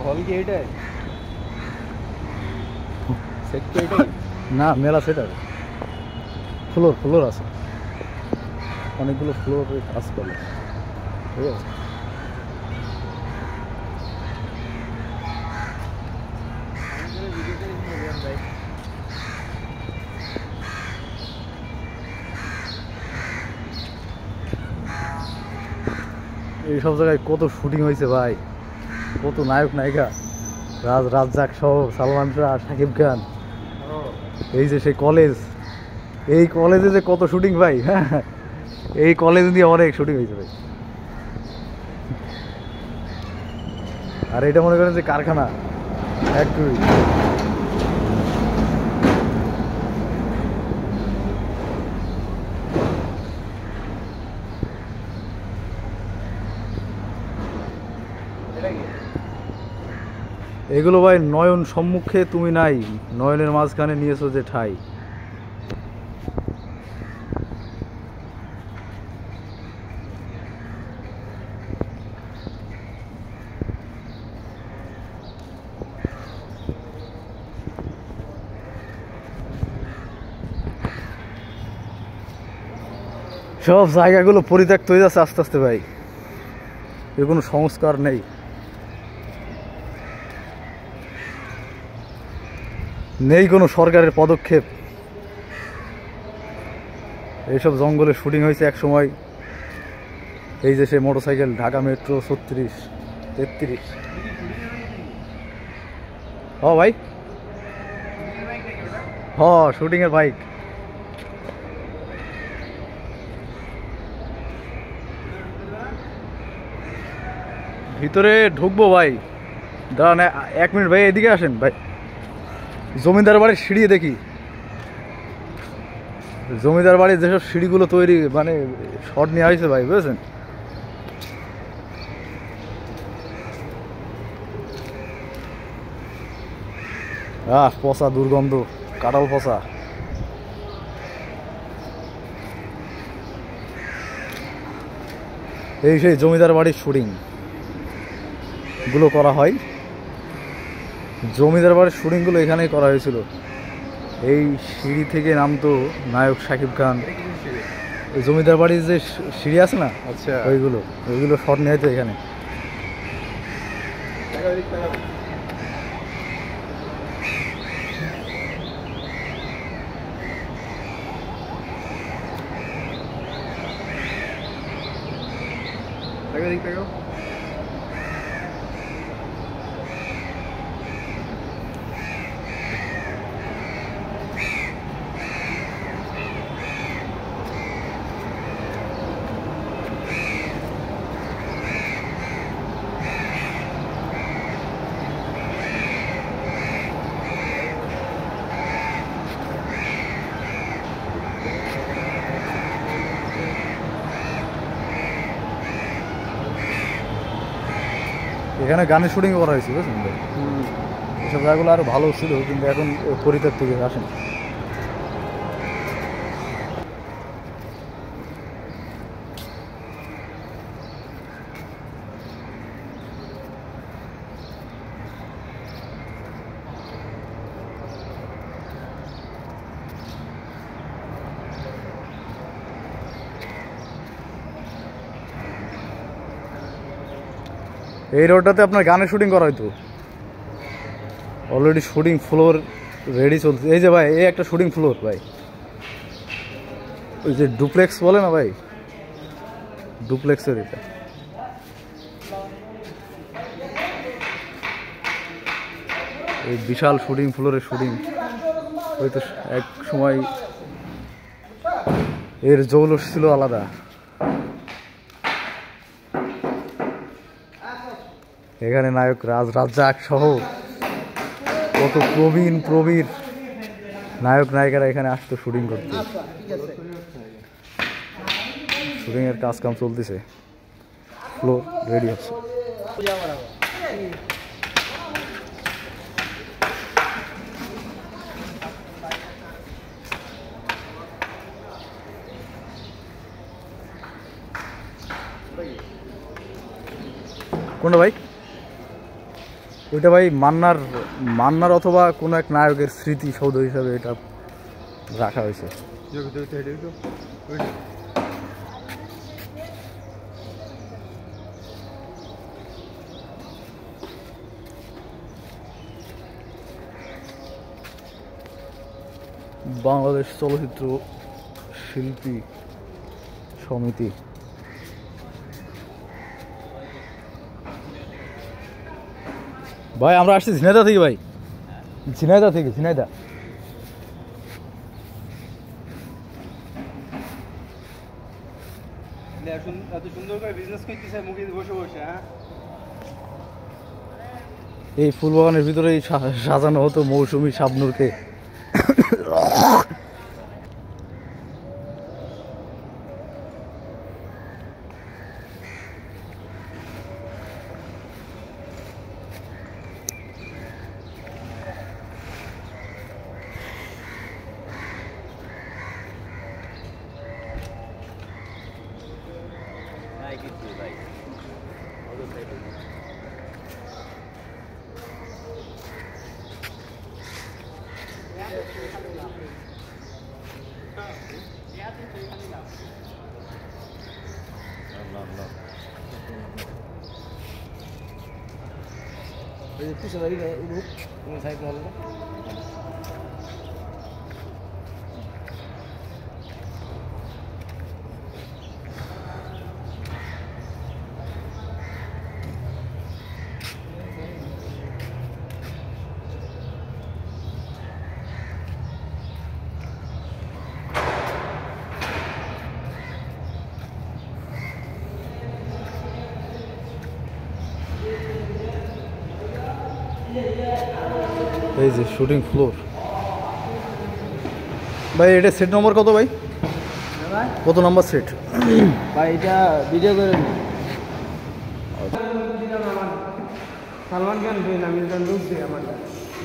হল কি এটাই সেট কি এটাই না মেলা সেট আছে ফ্লোর ফ্লোর আছে অনেকগুলো ফ্লোরে কাজ করলো ঠিক আছে এইসব জায়গায় কত শুটিং হয়েছে ভাই কত নায়ক নায়িকা রাজ্জাক সহ সালমান শাহ শাকিব খান এই যে সেই কলেজ এই কলেজে যে কত শুটিং ভাই হ্যাঁ এই কলেজ দিয়ে অনেক শুটিং হয়েছে ভাই আর এটা মনে করেন যে কারখানা ফ্যাক্টরি এগুলো ভাই নয়ন সম্মুখে তুমি নাই নয়নের মাঝখানে নিয়েছো যে ঠাই সব জায়গাগুলো পরিত্যক্ত হয়ে যাচ্ছে আস্তে আস্তে ভাই এর কোনো সংস্কার নেই নেই কোনো সরকারের পদক্ষেপ এইসব জঙ্গলে শুটিং হয়েছে এক সময় এই যে সে মোটরসাইকেল ঢাকা মেট্রো 36-33 হ ভাই হ শুটিংয়ের বাইক ভিতরে ঢুকবো ভাই দাঁড়ান 1 মিনিট ভাই এদিকে আসেন ভাই জমিদার বাড়ির সিঁড়ি দেখি জমিদার বাড়ির যেসব সিঁড়িগুলো তৈরি মানে শর্ট নেওয়া হয়েছে ভাই বুঝেছেন পচা দুর্গন্ধ কাঁঠাল পচা এই সেই জমিদার বাড়ির শুটিং গুলো করা হয় জমিদার বাড়ির শুটিংগুলো এখানেই করা হয়েছিল এই সিঁড়ি থেকে নামতো নায়ক শাকিব খান জমিদার বাড়ির যে সিঁড়ি আছে না আচ্ছা ওইগুলো শট নেয় তো এখানে এখানে গানের শুটিং করা হয়েছে বুঝলেন ভাই এসব জায়গাগুলো আরো ভালো ছিল কিন্তু এখন পরিত্যক্ত থেকে আসেন এই রোডটাতে আপনার গানের শুটিং করা হয়তো অলরেডি শুটিং ফ্লোর রেডি চলছে এই যে ভাই এই একটা শুটিং ফ্লোর ভাই ওই যে ডুপ্লেক্স বলে না ভাই ডুপ্লেক্সের এটা এই বিশাল শুটিং ফ্লোরের শুটিং হয়তো এক সময় এর জৌলস ছিল আলাদা এখানে নায়ক রাজ্জাক সহ কত প্রবীণ নায়ক নায়িকারা এখানে আসতো শুটিং করতে শুটিং এর কাজ কাম চলতেছে ফ্লোর রেডি হচ্ছে কোনটা ভাই ওইটা ভাই মান্নার মান্নার অথবা কোনো এক নায়কের স্মৃতিসৌধ হিসাবে এটা রাখা হয়েছে। বাংলাদেশ চলচ্চিত্র শিল্পী সমিতি। ভাই আমরা আসছি ঝিনাইদহ থেকে ভাই, ঝিনাইদহ থেকে, ঝিনাইদহ। এত সুন্দর করে বিজনেস করতেছে মুখে বসে বসে। এই ফুল বাগানের ভিতরেই সাজানো হতো মৌসুমী শাবনূরকে। এই যে শুটিং ফ্লোর। ভাই এটা সেট নম্বর কত ভাই? কত নম্বর সেট ভাই এটা ভিডিও করে দিন। সালমান খান ফ্রেন্ড, আমি লুক দিই আমার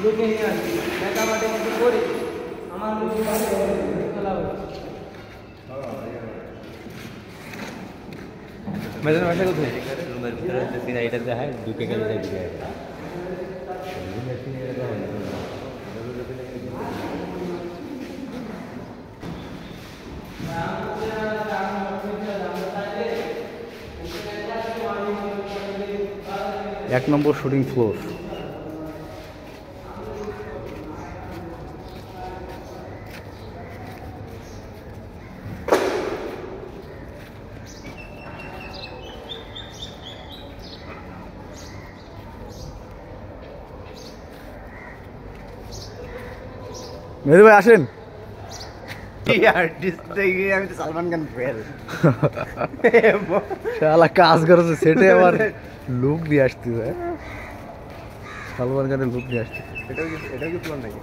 লুকে নিয়ে আসি মেকআপের মধ্যে করি আমার লুক মেজান ভাষা কোথায় রুমের ভিতরে সিনা এটা দেখায় ঢুকে গেলে ঢুকে এক নম্বর শুটিং ফ্লোর। মেহেদি ভাই আসেন। আমি তো সালমান খান ফেল শালা কাজ করেছে সেটে আবার লুক দিয়ে আসতে হয়, সালমান খানের লুক দিয়ে আসতে। এটাও কি প্ল্যান নাকি?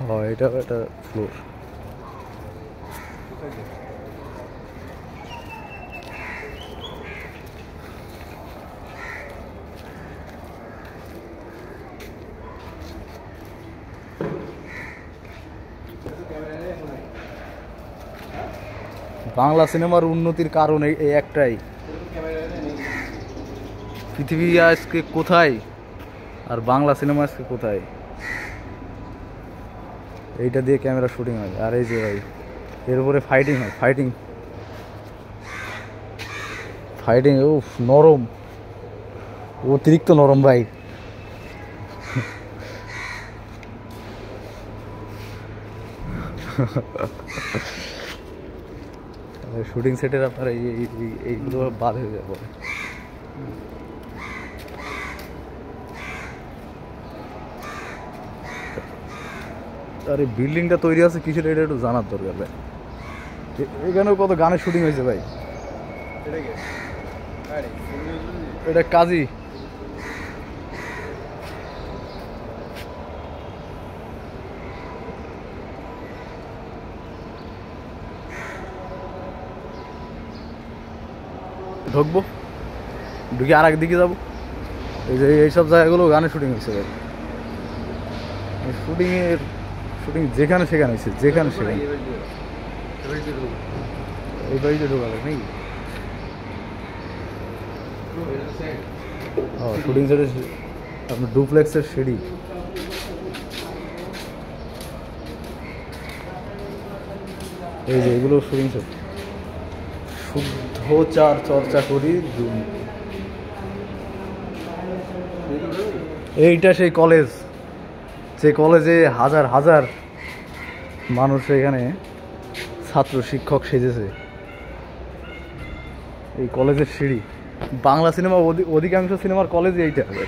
হ্যাঁ এটাও একটা ফ্লোর। বাংলা সিনেমার উন্নতির কারণ এই একটাই, পৃথিবী আজকে কোথায় আর বাংলা সিনেমা আজকে কোথায়, এইটা দিয়ে ক্যামেরা শুটিং হয়। আর এই যে ভাই এর উপরে ফাইটিং হয়, ফাইটিং ফাইটিং ও নরম, অতিরিক্ত নরম ভাই। শুটিং সেটের আপনার এইগুলো বাদ হয়ে যাবে। আর এই বিল্ডিংটা তৈরি আছে কিসের এটা একটু জানার দরকার ভাই। এখানেও কত গানের শুটিং হয়েছে ভাই। এটা কাজী ঢুকবো, ঢুকে আর একদিকে যাবো। এই যে এইসব জায়গাগুলো গানের শুটিং হয়েছে ভাই। শুটিং যেখানে সেখানে হয়েছে, যেখানে সেখানে। এই বাড়িতে ঢোকাবে নাকি? শুটিং সেটে আপনার ডুপ্লেক্সের সিঁড়ি। এই যে এগুলো শুটিং সেট। শুদ্ধ চার চর্চা করি। এইটা সেই কলেজ, যে কলেজে হাজার হাজার মানুষ এখানে ছাত্র শিক্ষক সেজেছে। এই কলেজের সিঁড়ি। বাংলা সিনেমা অধিকাংশ সিনেমার কলেজে এইটা হবে।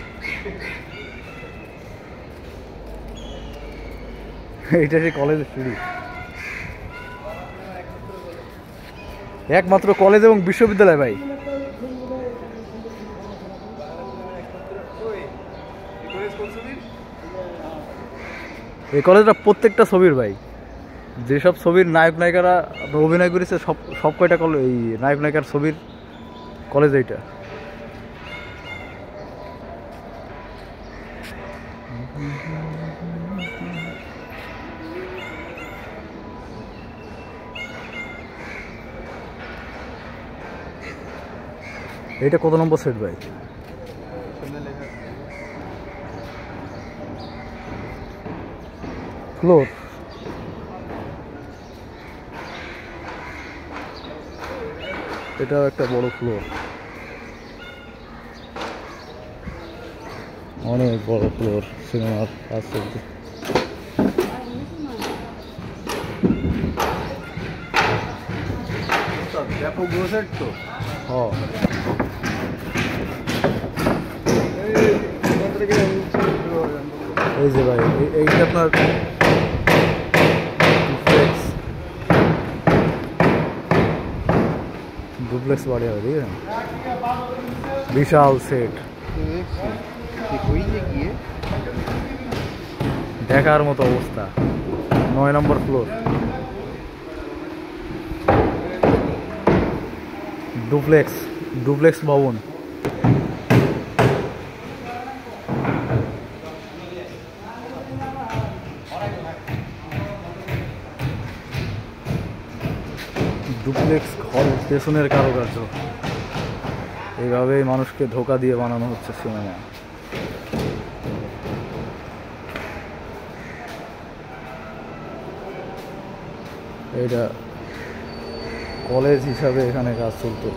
এইটা সেই কলেজের সিঁড়ি। একমাত্র কলেজ এবং বিশ্ববিদ্যালয় ভাই। এই কলেজটা প্রত্যেকটা ছবির ভাই, যেসব ছবির নায়ক নায়িকারা অভিনয় করেছে সব কয়টা এই নায়ক নায়িকার ছবির কলেজ এইটা। এইটা কত নম্বর সেট ভাই? ফ্লোর। এটাও একটা বড় ফ্লোর, অনেক বড় ফ্লোর। সিনেমার কাজ চলছে। ব্যাপক গ্রোসার তো। হ্যাঁ, এই যে ভাই এইটা আপনার ডুপ্লেক্স বাড়ি হবে, ঠিক আছে? বিশাল সেট, দেখার মতো অবস্থা। 9 নম্বর ফ্লোর, ডুপ্লেক্স ভবন। ডুপ্লেক্স ঘর পেছনের কারুকার্য। এইভাবেই মানুষকে ধোঁকা দিয়ে বানানো হচ্ছে সিনেমা। এটা কলেজ হিসাবে এখানে কাজ চলতো।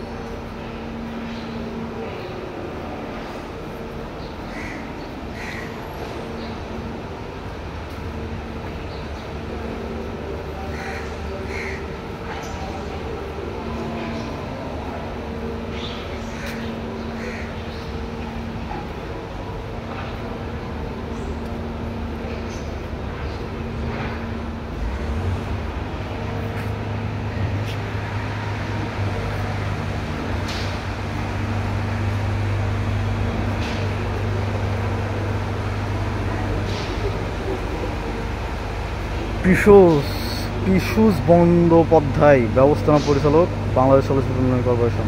পীযূষ বন্দ্যোপাধ্যায়, ব্যবস্থাপনা পরিচালক, বাংলাদেশ চলচ্চিত্র উন্নয়ন কর্পোরেশন।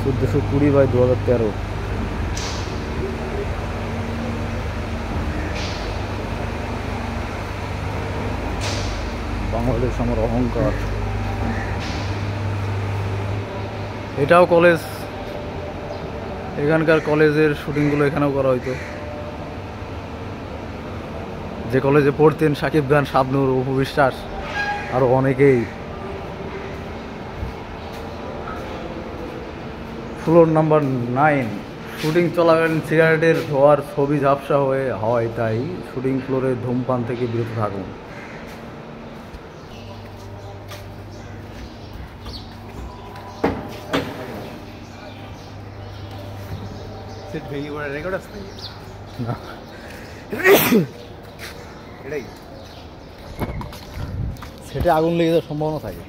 1420/2013। বাংলাদেশ আমার অহংকার। এটাও কলেজ, এখানকার কলেজের শুটিংগুলো এখানেও করা হইতো। যে কলেজে পড়তেন শাকিব খান, শাবনূর, অপু বিশ্বাস, আরো অনেকেই। Floor number 9। শুটিং চলাকালীন সিগারেটের ধোঁয়ার ছবি ঝাপসা হয়, তাই শুটিং ফ্লোরে ধূমপান থেকে বিরত থাকুন। না, সেটা আগুন লেগে যাওয়ার সম্ভাবনা থাকে।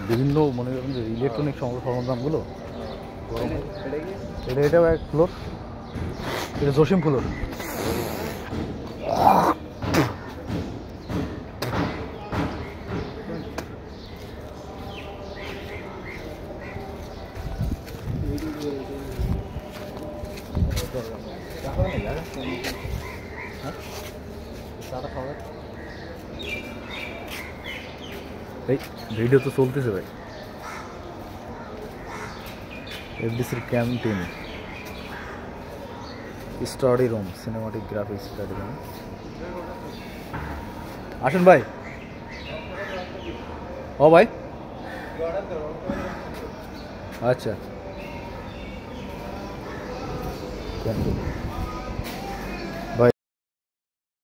বিভিন্ন মনে করেন যে ইলেকট্রনিক সরঞ্জামগুলো গরম। এটাও এক ফ্লোর, এটা জসিম ফ্লোর। এই ভিডিও তো চলতেছে ভাই। এফডিসির canteen. Study room, cinematic graphics study room. আসেন ভাই। ও ভাই, আচ্ছা।